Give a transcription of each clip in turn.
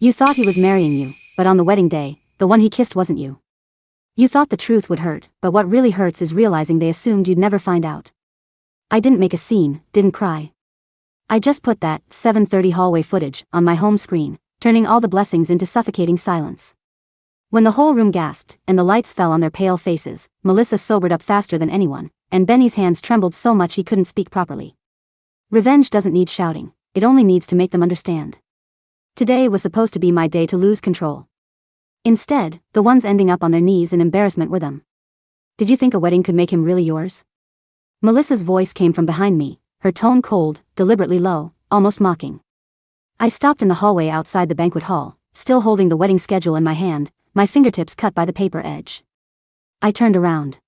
You thought he was marrying you, but on the wedding day, the one he kissed wasn't you. You thought the truth would hurt, but what really hurts is realizing they assumed you'd never find out. I didn't make a scene, didn't cry. I just put that 7:30 hallway footage on my home screen, turning all the blessings into suffocating silence. When the whole room gasped, and the lights fell on their pale faces, Melissa sobered up faster than anyone, and Benny's hands trembled so much he couldn't speak properly. Revenge doesn't need shouting, it only needs to make them understand. Today was supposed to be my day to lose control. Instead, the ones ending up on their knees in embarrassment were them. Did you think a wedding could make him really yours? Melissa's voice came from behind me, her tone cold, deliberately low, almost mocking. I stopped in the hallway outside the banquet hall, still holding the wedding schedule in my hand, my fingertips cut by the paper edge. I turned around.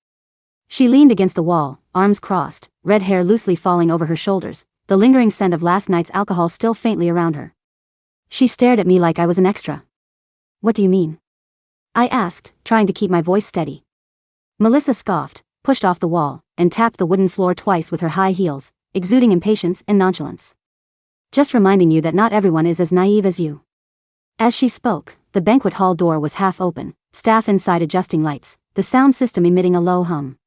She leaned against the wall, arms crossed, red hair loosely falling over her shoulders, the lingering scent of last night's alcohol still faintly around her. She stared at me like I was an extra. What do you mean? I asked, trying to keep my voice steady. Melissa scoffed, pushed off the wall, and tapped the wooden floor twice with her high heels, exuding impatience and nonchalance. Just reminding you that not everyone is as naive as you. As she spoke, the banquet hall door was half open, staff inside adjusting lights, the sound system emitting a low hum.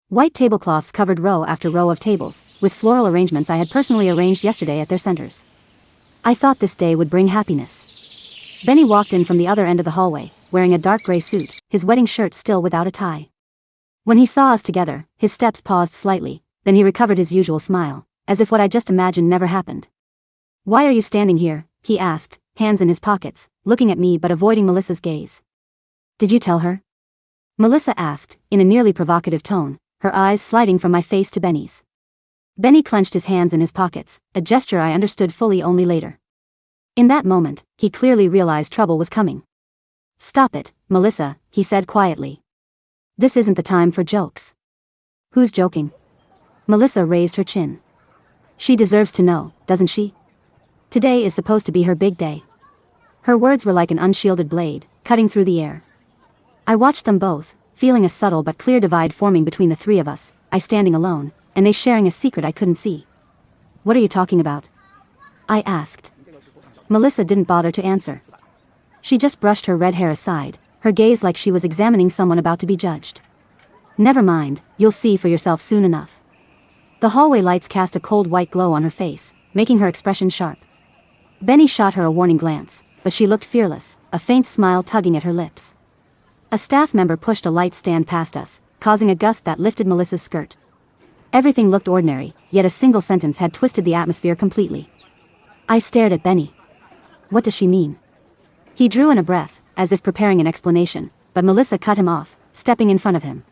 White tablecloths covered row after row of tables, with floral arrangements I had personally arranged yesterday at their centers. I thought this day would bring happiness. Benny walked in from the other end of the hallway, wearing a dark gray suit, his wedding shirt still without a tie. When he saw us together, his steps paused slightly, then he recovered his usual smile, as if what I just imagined never happened. Why are you standing here? He asked, hands in his pockets, looking at me but avoiding Melissa's gaze. Did you tell her? Melissa asked, in a nearly provocative tone, her eyes sliding from my face to Benny's. Benny clenched his hands in his pockets, a gesture I understood fully only later. In that moment, he clearly realized trouble was coming. Stop it, Melissa, he said quietly. This isn't the time for jokes. Who's joking? Melissa raised her chin. She deserves to know, doesn't she? Today is supposed to be her big day. Her words were like an unshielded blade, cutting through the air. I watched them both, feeling a subtle but clear divide forming between the three of us, I standing alone, and they sharing a secret I couldn't see. What are you talking about? I asked. Melissa didn't bother to answer. She just brushed her red hair aside, her gaze like she was examining someone about to be judged. Never mind, you'll see for yourself soon enough. The hallway lights cast a cold white glow on her face, making her expression sharp. Benny shot her a warning glance, but she looked fearless, a faint smile tugging at her lips. A staff member pushed a light stand past us, causing a gust that lifted Melissa's skirt. Everything looked ordinary, yet a single sentence had twisted the atmosphere completely. I stared at Benny. What does she mean? He drew in a breath, as if preparing an explanation, but Melissa cut him off, stepping in front of him.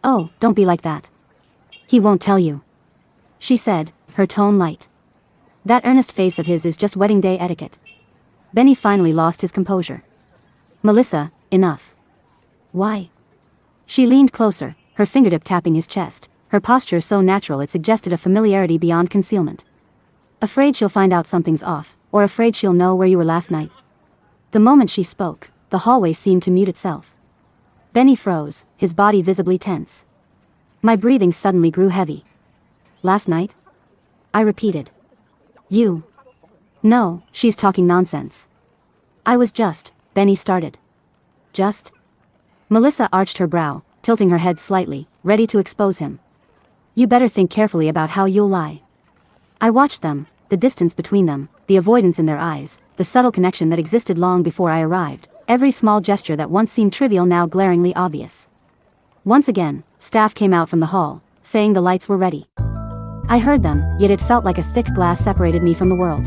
Oh, don't be like that. He won't tell you. She said, her tone light. That earnest face of his is just wedding day etiquette. Benny finally lost his composure. Melissa, enough. Why? She leaned closer, her fingertip tapping his chest, her posture so natural it suggested a familiarity beyond concealment. Afraid she'll find out something's off, or afraid she'll know where you were last night? The moment she spoke, the hallway seemed to mute itself. Benny froze, his body visibly tense. My breathing suddenly grew heavy. Last night? I repeated. You. No, she's talking nonsense. I was just, Benny started. Just? Melissa arched her brow, tilting her head slightly, ready to expose him. You better think carefully about how you'll lie. I watched them, the distance between them, the avoidance in their eyes, the subtle connection that existed long before I arrived, every small gesture that once seemed trivial now glaringly obvious. Once again, staff came out from the hall, saying the lights were ready. I heard them, yet it felt like a thick glass separated me from the world.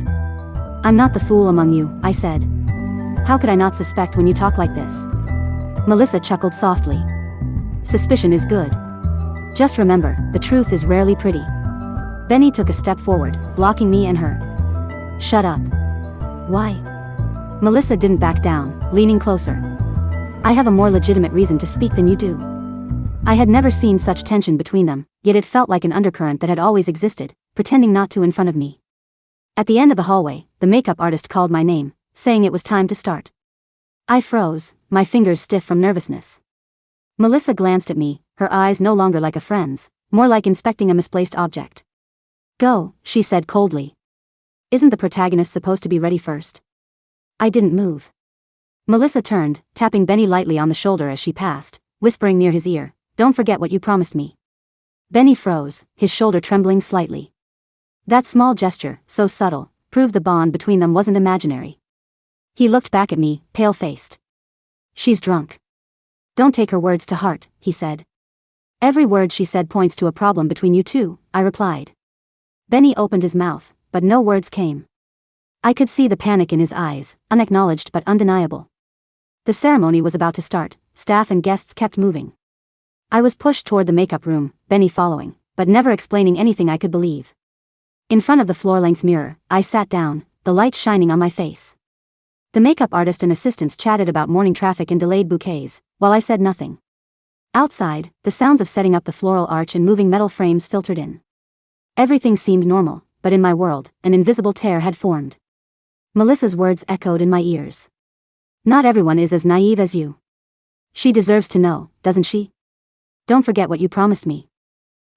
I'm not the fool among you, I said. How could I not suspect when you talk like this? Melissa chuckled softly. Suspicion is good. Just remember, the truth is rarely pretty. Benny took a step forward, blocking me and her. Shut up. Why? Melissa didn't back down, leaning closer. I have a more legitimate reason to speak than you do. I had never seen such tension between them, yet it felt like an undercurrent that had always existed, pretending not to in front of me. At the end of the hallway, the makeup artist called my name, saying it was time to start. I froze, my fingers stiff from nervousness. Melissa glanced at me, her eyes no longer like a friend's, more like inspecting a misplaced object. Go, she said coldly. Isn't the protagonist supposed to be ready first? I didn't move. Melissa turned, tapping Benny lightly on the shoulder as she passed, whispering near his ear, "Don't forget what you promised me." Benny froze, his shoulder trembling slightly. That small gesture, so subtle, proved the bond between them wasn't imaginary. He looked back at me, pale-faced. "She's drunk. Don't take her words to heart," he said. "Every word she said points to a problem between you two," I replied. Benny opened his mouth, but no words came. I could see the panic in his eyes, unacknowledged but undeniable. The ceremony was about to start, staff and guests kept moving. I was pushed toward the makeup room, Benny following, but never explaining anything I could believe. In front of the floor-length mirror, I sat down, the light shining on my face. The makeup artist and assistants chatted about morning traffic and delayed bouquets, while I said nothing. Outside, the sounds of setting up the floral arch and moving metal frames filtered in. Everything seemed normal, but in my world, an invisible tear had formed. Melissa's words echoed in my ears. "Not everyone is as naive as you. She deserves to know, doesn't she? Don't forget what you promised me."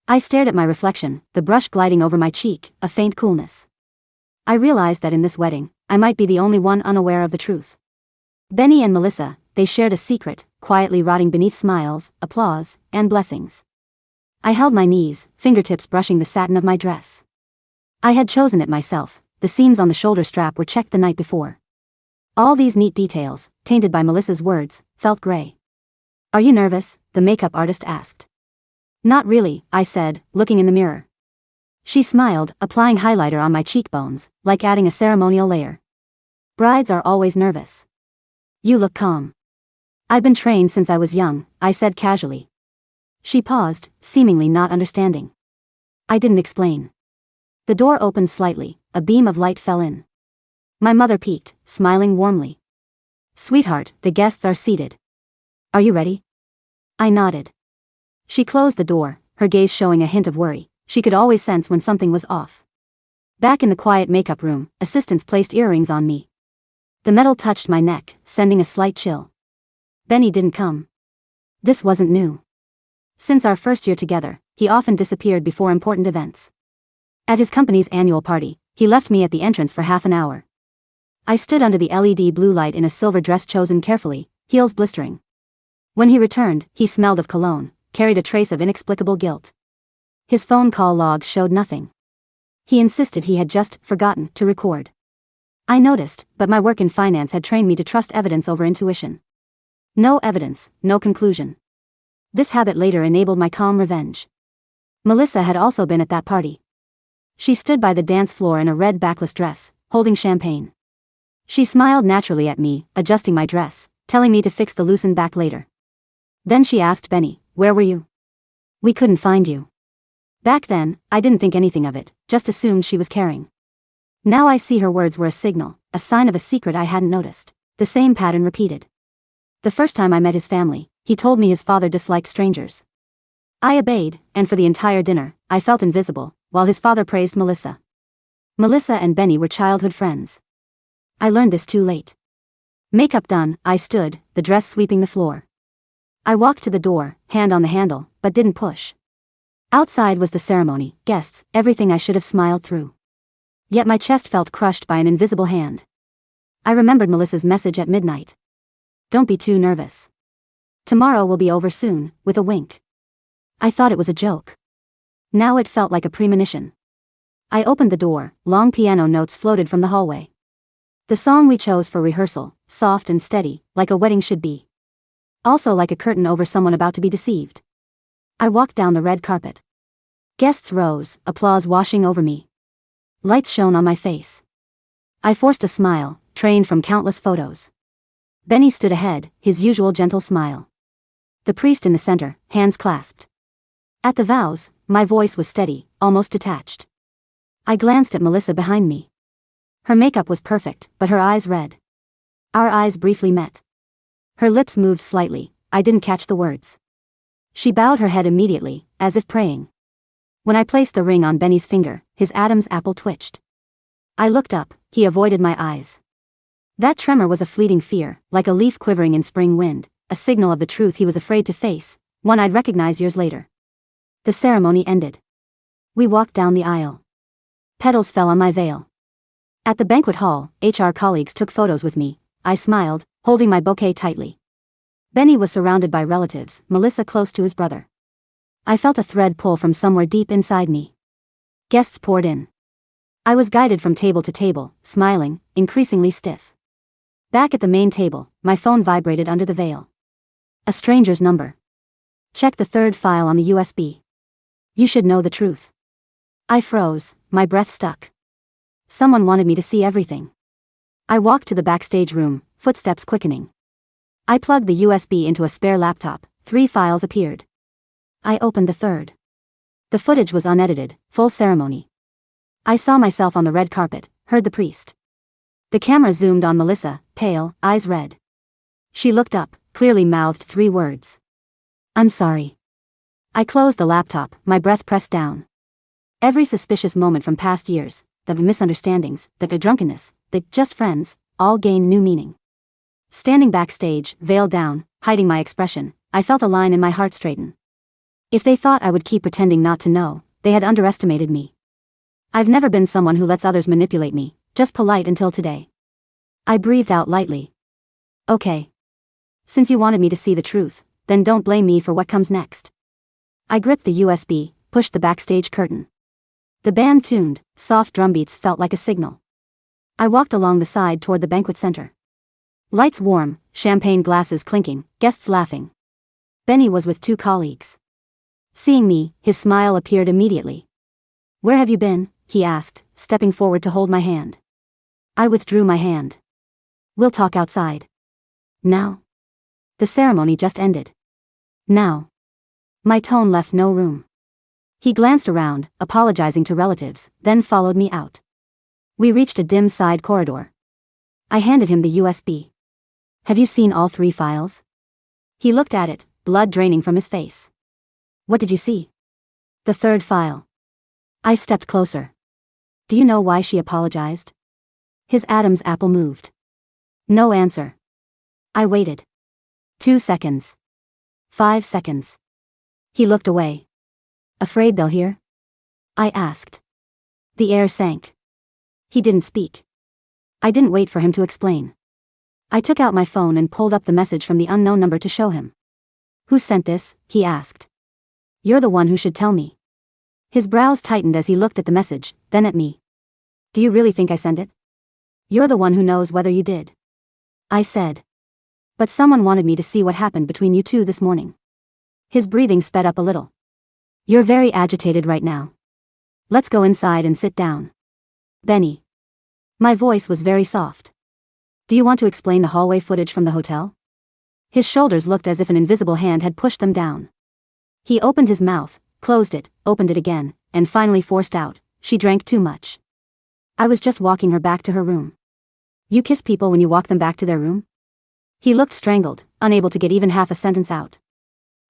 I stared at my reflection, the brush gliding over my cheek, a faint coolness. I realized that in this wedding, I might be the only one unaware of the truth. Benny and Melissa, they shared a secret, quietly rotting beneath smiles, applause, and blessings. I held my knees, fingertips brushing the satin of my dress. I had chosen it myself, the seams on the shoulder strap were checked the night before. All these neat details, tainted by Melissa's words, felt gray. "Are you nervous?" the makeup artist asked. "Not really," I said, looking in the mirror. She smiled, applying highlighter on my cheekbones, like adding a ceremonial layer. "Brides are always nervous. You look calm." "I've been trained since I was young," I said casually. She paused, seemingly not understanding. I didn't explain. The door opened slightly, a beam of light fell in. My mother peeked, smiling warmly. "Sweetheart, the guests are seated. Are you ready?" I nodded. She closed the door, her gaze showing a hint of worry. She could always sense when something was off. Back in the quiet makeup room, assistants placed earrings on me. The metal touched my neck, sending a slight chill. Benny didn't come. This wasn't new. Since our first year together, he often disappeared before important events. At his company's annual party, he left me at the entrance for half an hour. I stood under the LED blue light in a silver dress chosen carefully, heels blistering. When he returned, he smelled of cologne, carried a trace of inexplicable guilt. His phone call logs showed nothing. He insisted he had just forgotten to record. I noticed, but my work in finance had trained me to trust evidence over intuition. No evidence, no conclusion. This habit later enabled my calm revenge. Melissa had also been at that party. She stood by the dance floor in a red backless dress, holding champagne. She smiled naturally at me, adjusting my dress, telling me to fix the loosened back later. Then she asked Benny, "Where were you? We couldn't find you." Back then, I didn't think anything of it, just assumed she was caring. Now I see her words were a signal, a sign of a secret I hadn't noticed. The same pattern repeated. The first time I met his family, he told me his father disliked strangers. I obeyed, and for the entire dinner, I felt invisible, while his father praised Melissa. Melissa and Benny were childhood friends. I learned this too late. Makeup done, I stood, the dress sweeping the floor. I walked to the door, hand on the handle, but didn't push. Outside was the ceremony, guests, everything I should have smiled through. Yet my chest felt crushed by an invisible hand. I remembered Melissa's message at midnight. "Don't be too nervous. Tomorrow will be over soon," with a wink. I thought it was a joke. Now it felt like a premonition. I opened the door, long piano notes floated from the hallway. The song we chose for rehearsal, soft and steady, like a wedding should be. Also like a curtain over someone about to be deceived. I walked down the red carpet. Guests rose, applause washing over me. Lights shone on my face. I forced a smile, trained from countless photos. Benny stood ahead, his usual gentle smile. The priest in the center, hands clasped. At the vows, my voice was steady, almost detached. I glanced at Melissa behind me. Her makeup was perfect, but her eyes read. Our eyes briefly met. Her lips moved slightly, I didn't catch the words. She bowed her head immediately, as if praying. When I placed the ring on Benny's finger, his Adam's apple twitched. I looked up, he avoided my eyes. That tremor was a fleeting fear, like a leaf quivering in spring wind, a signal of the truth he was afraid to face, one I'd recognize years later. The ceremony ended. We walked down the aisle. Petals fell on my veil. At the banquet hall, HR colleagues took photos with me. I smiled, holding my bouquet tightly. Benny was surrounded by relatives, Melissa close to his brother. I felt a thread pull from somewhere deep inside me. Guests poured in. I was guided from table to table, smiling, increasingly stiff. Back at the main table, my phone vibrated under the veil. A stranger's number. Check the third file on the USB. You should know the truth. I froze, my breath stuck. Someone wanted me to see everything. I walked to the backstage room, footsteps quickening. I plugged the USB into a spare laptop. 3 files appeared. I opened the third. The footage was unedited, full ceremony. I saw myself on the red carpet, heard the priest. The camera zoomed on Melissa, pale, eyes red. She looked up, clearly mouthed 3 words. I'm sorry. I closed the laptop, my breath pressed down. Every suspicious moment from past years, the misunderstandings, the drunkenness, the just friends, all gained new meaning. Standing backstage, veil down, hiding my expression, I felt a line in my heart straighten. If they thought I would keep pretending not to know, they had underestimated me. I've never been someone who lets others manipulate me, just polite until today. I breathed out lightly. Okay. Since you wanted me to see the truth, then don't blame me for what comes next. I gripped the USB, pushed the backstage curtain. The band tuned, soft drum beats felt like a signal. I walked along the side toward the banquet center. Lights warm, champagne glasses clinking, guests laughing. Benny was with 2 colleagues. Seeing me, his smile appeared immediately. Where have you been? He asked, stepping forward to hold my hand. I withdrew my hand. We'll talk outside. Now? The ceremony just ended. Now. My tone left no room. He glanced around, apologizing to relatives, then followed me out. We reached a dim side corridor. I handed him the USB. Have you seen all 3 files? He looked at it, blood draining from his face. What did you see? The third file. I stepped closer. Do you know why she apologized? His Adam's apple moved. No answer. I waited. 2 seconds. 5 seconds. He looked away. Afraid they'll hear? I asked. The air sank. He didn't speak. I didn't wait for him to explain. I took out my phone and pulled up the message from the unknown number to show him. Who sent this? He asked. You're the one who should tell me. His brows tightened as he looked at the message, then at me. Do you really think I sent it? You're the one who knows whether you did. I said. But someone wanted me to see what happened between you 2 this morning. His breathing sped up a little. You're very agitated right now. Let's go inside and sit down. Benny. My voice was very soft. Do you want to explain the hallway footage from the hotel? His shoulders looked as if an invisible hand had pushed them down. He opened his mouth, closed it, opened it again, and finally forced out, she drank too much. I was just walking her back to her room. You kiss people when you walk them back to their room? He looked strangled, unable to get even half a sentence out.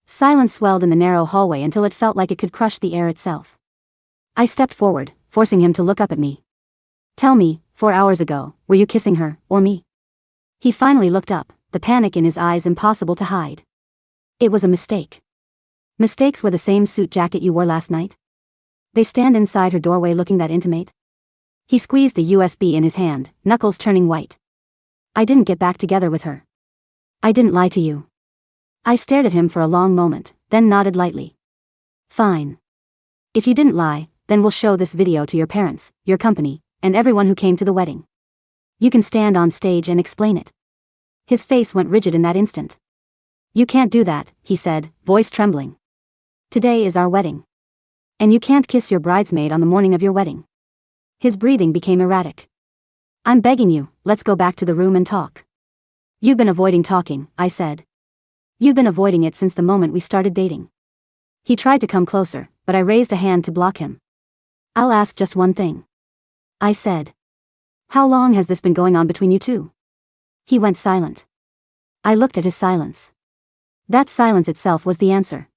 Silence swelled in the narrow hallway until it felt like it could crush the air itself. I stepped forward, forcing him to look up at me. Tell me, 4 hours ago, were you kissing her, or me? He finally looked up, the panic in his eyes impossible to hide. It was a mistake. Mistakes were the same suit jacket you wore last night? They stand inside her doorway looking that intimate? He squeezed the USB in his hand, knuckles turning white. I didn't get back together with her. I didn't lie to you. I stared at him for a long moment, then nodded lightly. Fine. If you didn't lie, then we'll show this video to your parents, your company, and everyone who came to the wedding. You can stand on stage and explain it. His face went rigid in that instant. You can't do that, he said, voice trembling. Today is our wedding. And you can't kiss your bridesmaid on the morning of your wedding. His breathing became erratic. I'm begging you, let's go back to the room and talk. You've been avoiding talking, I said. You've been avoiding it since the moment we started dating. He tried to come closer, but I raised a hand to block him. I'll ask just one thing. I said. How long has this been going on between you 2? He went silent. I looked at his silence. That silence itself was the answer.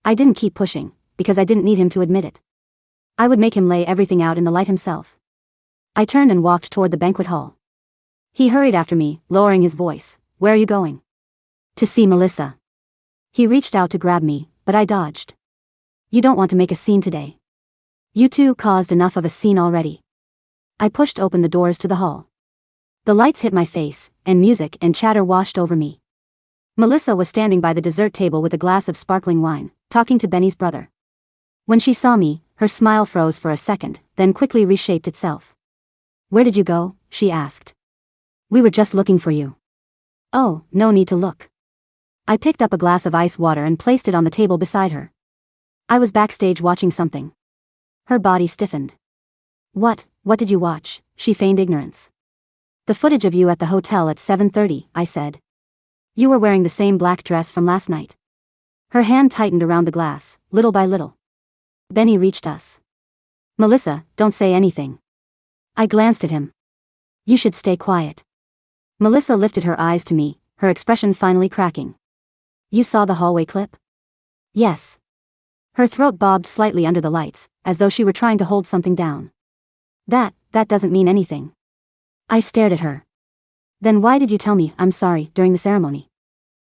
I didn't keep pushing, because I didn't need him to admit it. I would make him lay everything out in the light himself. I turned and walked toward the banquet hall. He hurried after me, lowering his voice. Where are you going? To see Melissa. He reached out to grab me, but I dodged. You don't want to make a scene today. You 2 caused enough of a scene already. I pushed open the doors to the hall. The lights hit my face, and music and chatter washed over me. Melissa was standing by the dessert table with a glass of sparkling wine, talking to Benny's brother. When she saw me, her smile froze for a second, then quickly reshaped itself. "Where did you go?" she asked. "We were just looking for you." "Oh, no need to look." I picked up a glass of ice water and placed it on the table beside her. "I was backstage watching something." Her body stiffened. What did you watch?" She feigned ignorance. "The footage of you at the hotel at 7:30, I said. "You were wearing the same black dress from last night." Her hand tightened around the glass, little by little. Benny reached us. "Melissa, don't say anything." I glanced at him. "You should stay quiet." Melissa lifted her eyes to me, her expression finally cracking. "You saw the hallway clip?" "Yes." Her throat bobbed slightly under the lights, as though she were trying to hold something down. That doesn't mean anything." I stared at her. "Then why did you tell me I'm sorry during the ceremony?"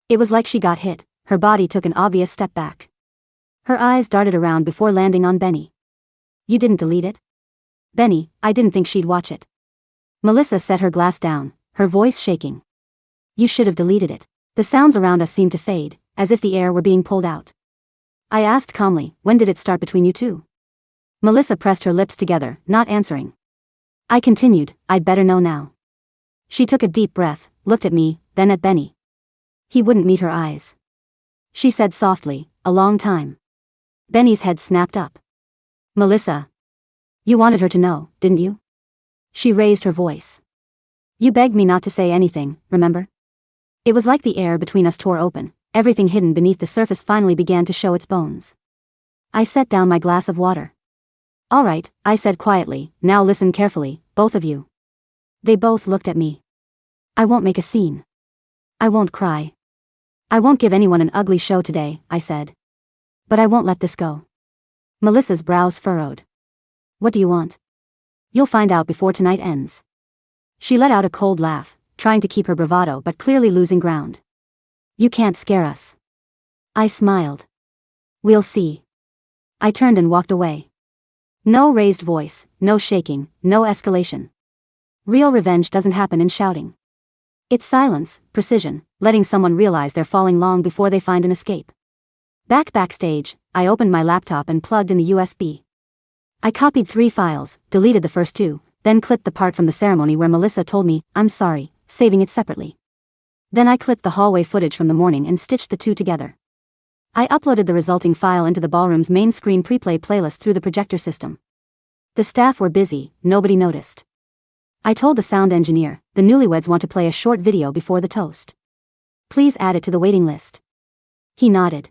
It was like she got hit. Her body took an obvious step back. Her eyes darted around before landing on Benny. "You didn't delete it?" "Benny, I didn't think she'd watch it." Melissa set her glass down, her voice shaking. "You should have deleted it." The sounds around us seemed to fade, as if the air were being pulled out. I asked calmly, "When did it start between you two?" Melissa pressed her lips together, not answering. I continued, "I'd better know now." She took a deep breath, looked at me, then at Benny. He wouldn't meet her eyes. She said softly, "A long time." Benny's head snapped up. "Melissa. You wanted her to know, didn't you?" She raised her voice. "You begged me not to say anything, remember?" It was like the air between us tore open, everything hidden beneath the surface finally began to show its bones. I set down my glass of water. "All right," I said quietly, "now listen carefully, both of you." They both looked at me. "I won't make a scene. I won't cry. I won't give anyone an ugly show today," I said. "But I won't let this go." Melissa's brows furrowed. "What do you want?" "You'll find out before tonight ends." She let out a cold laugh, trying to keep her bravado but clearly losing ground. "You can't scare us." I smiled. "We'll see." I turned and walked away. No raised voice, no shaking, no escalation. Real revenge doesn't happen in shouting. It's silence, precision, letting someone realize they're falling long before they find an escape. Backstage, I opened my laptop and plugged in the USB. I copied 3 files, deleted the first 2, then clipped the part from the ceremony where Melissa told me, "I'm sorry," saving it separately. Then I clipped the hallway footage from the morning and stitched the 2 together. I uploaded the resulting file into the ballroom's main screen preplay playlist through the projector system. The staff were busy, nobody noticed. I told the sound engineer, "The newlyweds want to play a short video before the toast. Please add it to the waiting list." He nodded.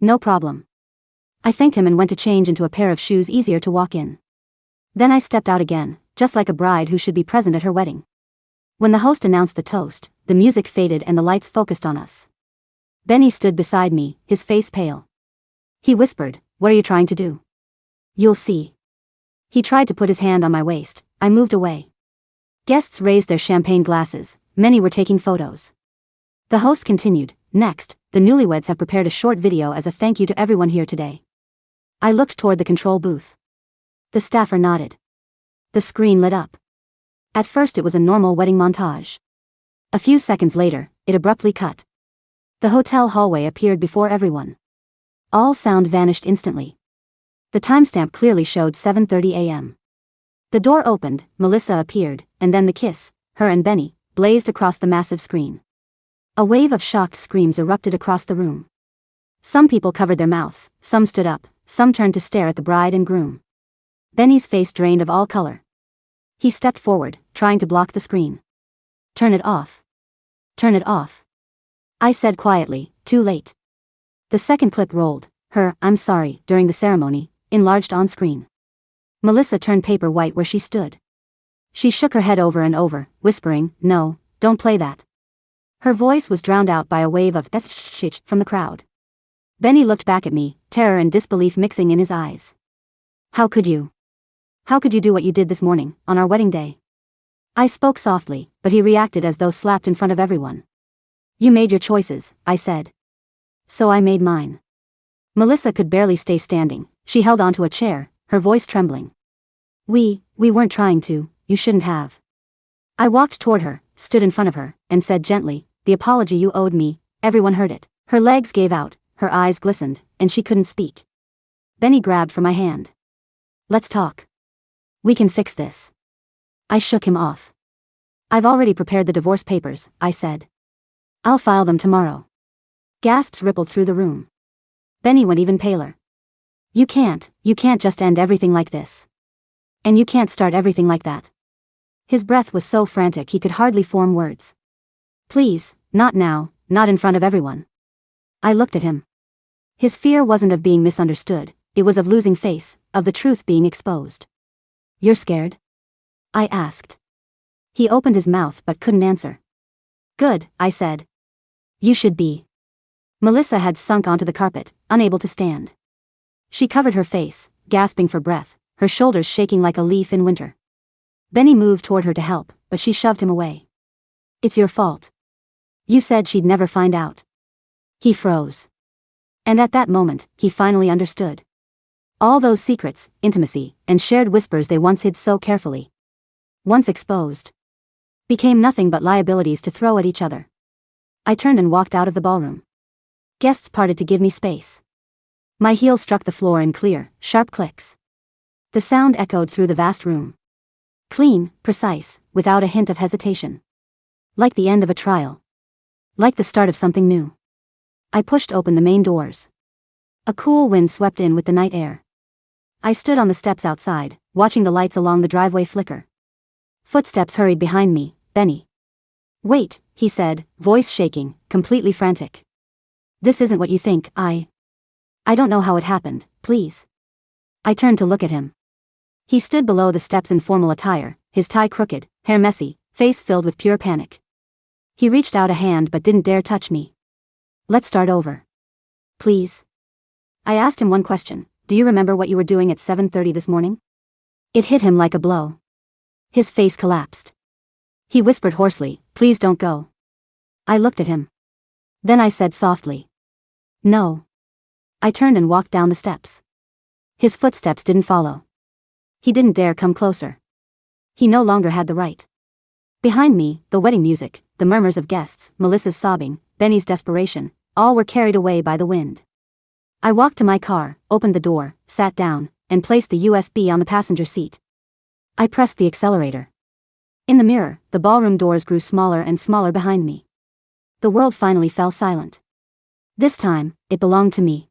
"No problem." I thanked him and went to change into a pair of shoes easier to walk in. Then I stepped out again, just like a bride who should be present at her wedding. When the host announced the toast, the music faded and the lights focused on us. Benny stood beside me, his face pale. He whispered, "What are you trying to do?" "You'll see." He tried to put his hand on my waist. I moved away. Guests raised their champagne glasses, many were taking photos. The host continued, "Next, the newlyweds have prepared a short video as a thank you to everyone here today." I looked toward the control booth. The staffer nodded. The screen lit up. At first it was a normal wedding montage. A few seconds later, it abruptly cut. The hotel hallway appeared before everyone. All sound vanished instantly. The timestamp clearly showed 7:30 a.m. The door opened, Melissa appeared, and then the kiss, her and Benny, blazed across the massive screen. A wave of shocked screams erupted across the room. Some people covered their mouths, some stood up, some turned to stare at the bride and groom. Benny's face drained of all color. He stepped forward, trying to block the screen. "Turn it off. Turn it off." I said quietly, too late. The second clip rolled, her "I'm sorry" during the ceremony, enlarged on screen. Melissa turned paper white where she stood. She shook her head over and over, whispering, "No, don't play that." Her voice was drowned out by a wave of shh from the crowd. Benny looked back at me, terror and disbelief mixing in his eyes. "How could you? How could you do what you did this morning, on our wedding day?" I spoke softly, but he reacted as though slapped in front of everyone. "You made your choices," I said. "So I made mine." Melissa could barely stay standing. She held onto a chair, her voice trembling. We weren't trying to you shouldn't have. I walked toward her, stood in front of her, and said gently, the apology you owed me. Everyone heard it. Her legs gave out, her eyes glistened, and she couldn't speak. Benny grabbed for my hand. Let's talk. We can fix this. I shook him off. I've already prepared the divorce papers, I said. I'll file them tomorrow. Gasps rippled through the room. Benny went even paler. You can't just end everything like this. And you can't start everything like that. His breath was so frantic he could hardly form words. Please, not now, not in front of everyone. I looked at him. His fear wasn't of being misunderstood, it was of losing face, of the truth being exposed. You're scared? I asked. He opened his mouth but couldn't answer. Good, I said. You should be. Melissa had sunk onto the carpet, unable to stand. She covered her face, gasping for breath, her shoulders shaking like a leaf in winter. Benny moved toward her to help, but she shoved him away. It's your fault. You said she'd never find out. He froze. And at that moment, he finally understood. All those secrets, intimacy, and shared whispers they once hid so carefully, once exposed, became nothing but liabilities to throw at each other. I turned and walked out of the ballroom. Guests parted to give me space. My heels struck the floor in clear, sharp clicks. The sound echoed through the vast room. Clean, precise, without a hint of hesitation. Like the end of a trial. Like the start of something new. I pushed open the main doors. A cool wind swept in with the night air. I stood on the steps outside, watching the lights along the driveway flicker. Footsteps hurried behind me. Benny. Wait, he said, voice shaking, completely frantic. This isn't what you think. I don't know how it happened, please. I turned to look at him. He stood below the steps in formal attire, his tie crooked, hair messy, face filled with pure panic. He reached out a hand but didn't dare touch me. Let's start over. Please. I asked him one question. Do you remember what you were doing at 7:30 this morning? It hit him like a blow. His face collapsed. He whispered hoarsely, please don't go. I looked at him. Then I said softly. No. I turned and walked down the steps. His footsteps didn't follow. He didn't dare come closer. He no longer had the right. Behind me, the wedding music, the murmurs of guests, Melissa's sobbing, Benny's desperation, all were carried away by the wind. I walked to my car, opened the door, sat down, and placed the USB on the passenger seat. I pressed the accelerator. In the mirror, the ballroom doors grew smaller and smaller behind me. The world finally fell silent. This time, it belonged to me.